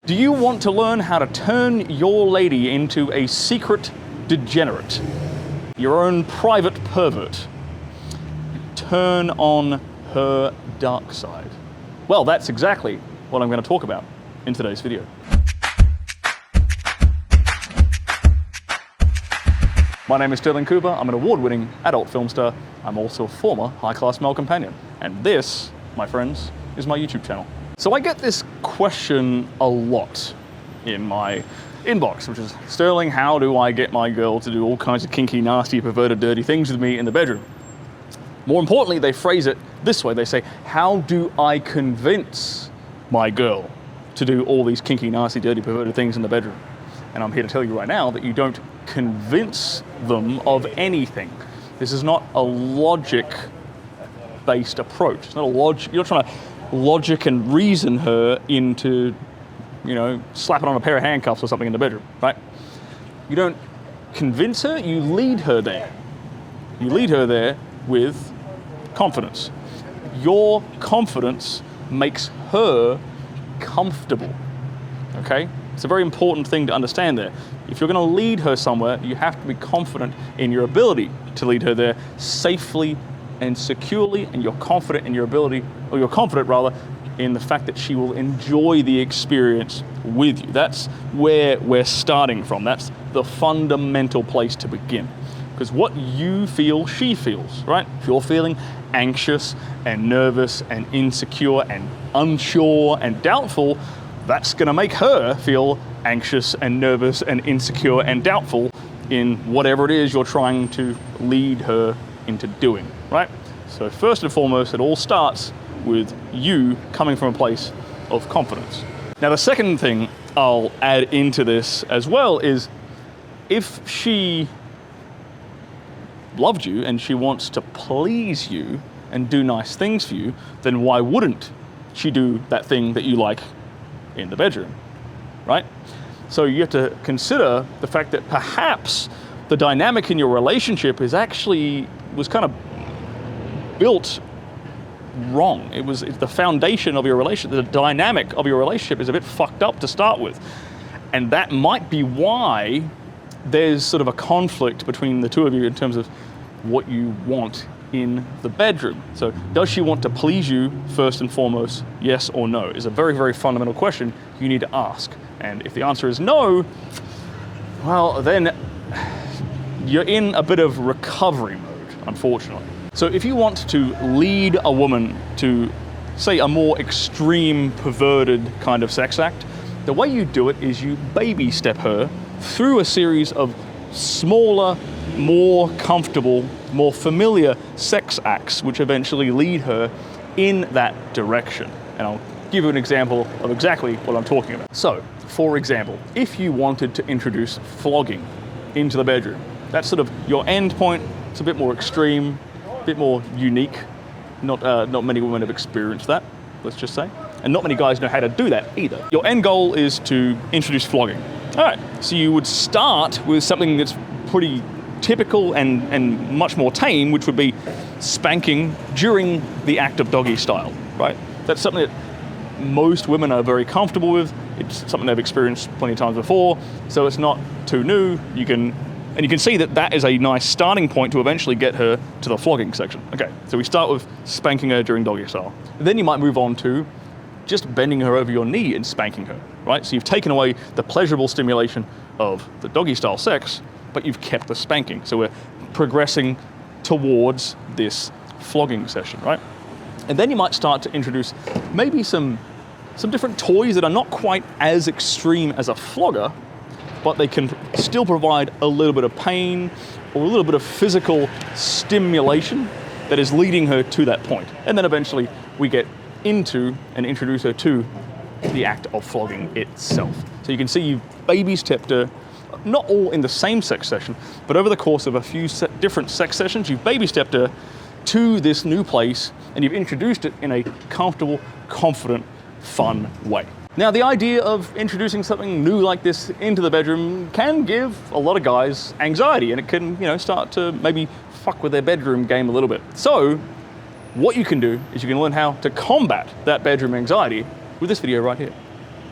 Do you want to learn how to turn your lady into a secret degenerate? Your own private pervert? Turn on her dark side? Well, that's exactly what I'm going to talk about in today's video. My name is Stirling Cooper. I'm an award-winning adult film star. I'm also a former high-class male companion. And this, my friends, is my YouTube channel. So I get this question a lot in my inbox, which is, Stirling, how do I get my girl to do all kinds of kinky, nasty, perverted, dirty things with me in the bedroom? More importantly, they phrase it this way. They say, how do I convince my girl to do all these kinky, nasty, dirty, perverted things in the bedroom? And I'm here to tell you right now that you don't convince them of anything. This is not a logic-based approach. It's not a logic. You're not trying to logic and reason her into, slapping on a pair of handcuffs or something in the bedroom, right? You don't convince her, you lead her there. You lead her there with confidence. Your confidence makes her comfortable, okay? It's a very important thing to understand there. If you're going to lead her somewhere, you have to be confident in your ability to lead her there safely and securely, and you're confident in your ability, or you're confident rather, in the fact that she will enjoy the experience with you. That's where we're starting from. That's the fundamental place to begin. Because what you feel, she feels, right? If you're feeling anxious and nervous and insecure and unsure and doubtful, that's going to make her feel anxious and nervous and insecure and doubtful in whatever it is you're trying to lead her into doing, right? So first and foremost, it all starts with you coming from a place of confidence. Now, the second thing I'll add into this as well is, if she loved you and she wants to please you and do nice things for you, then why wouldn't she do that thing that you like in the bedroom, right? So you have to consider the fact that perhaps the dynamic in your relationship was kind of built wrong. It's the foundation of your relationship, the dynamic of your relationship is a bit fucked up to start with. And that might be why there's sort of a conflict between the two of you in terms of what you want in the bedroom. So does she want to please you first and foremost, yes or no, is a very, very fundamental question you need to ask. And if the answer is no, well, then you're in a bit of recovery mode, unfortunately. So if you want to lead a woman to, say, a more extreme, perverted kind of sex act, the way you do it is you baby step her through a series of smaller, more comfortable, more familiar sex acts, which eventually lead her in that direction. And I'll give you an example of exactly what I'm talking about. So, for example, if you wanted to introduce flogging into the bedroom, that's sort of your end point. It's a bit more extreme, a bit more unique. Not many women have experienced that, let's just say. And not many guys know how to do that either. Your end goal is to introduce flogging. All right, so you would start with something that's pretty typical and much more tame, which would be spanking during the act of doggy style, right? That's something that most women are very comfortable with. It's something they've experienced plenty of times before, so it's not too new. You can see that is a nice starting point to eventually get her to the flogging section. Okay, so we start with spanking her during doggy style. Then you might move on to just bending her over your knee and spanking her, right? So you've taken away the pleasurable stimulation of the doggy style sex, but you've kept the spanking. So we're progressing towards this flogging session, right? And then you might start to introduce maybe some different toys that are not quite as extreme as a flogger, but they can still provide a little bit of pain or a little bit of physical stimulation that is leading her to that point. And then eventually we get into and introduce her to the act of flogging itself. So you can see you've baby stepped her, not all in the same sex session, but over the course of a few different sex sessions, you've baby stepped her to this new place and you've introduced it in a comfortable, confident, fun way. Now, the idea of introducing something new like this into the bedroom can give a lot of guys anxiety, and it can, start to maybe fuck with their bedroom game a little bit. So what you can do is you can learn how to combat that bedroom anxiety with this video right here.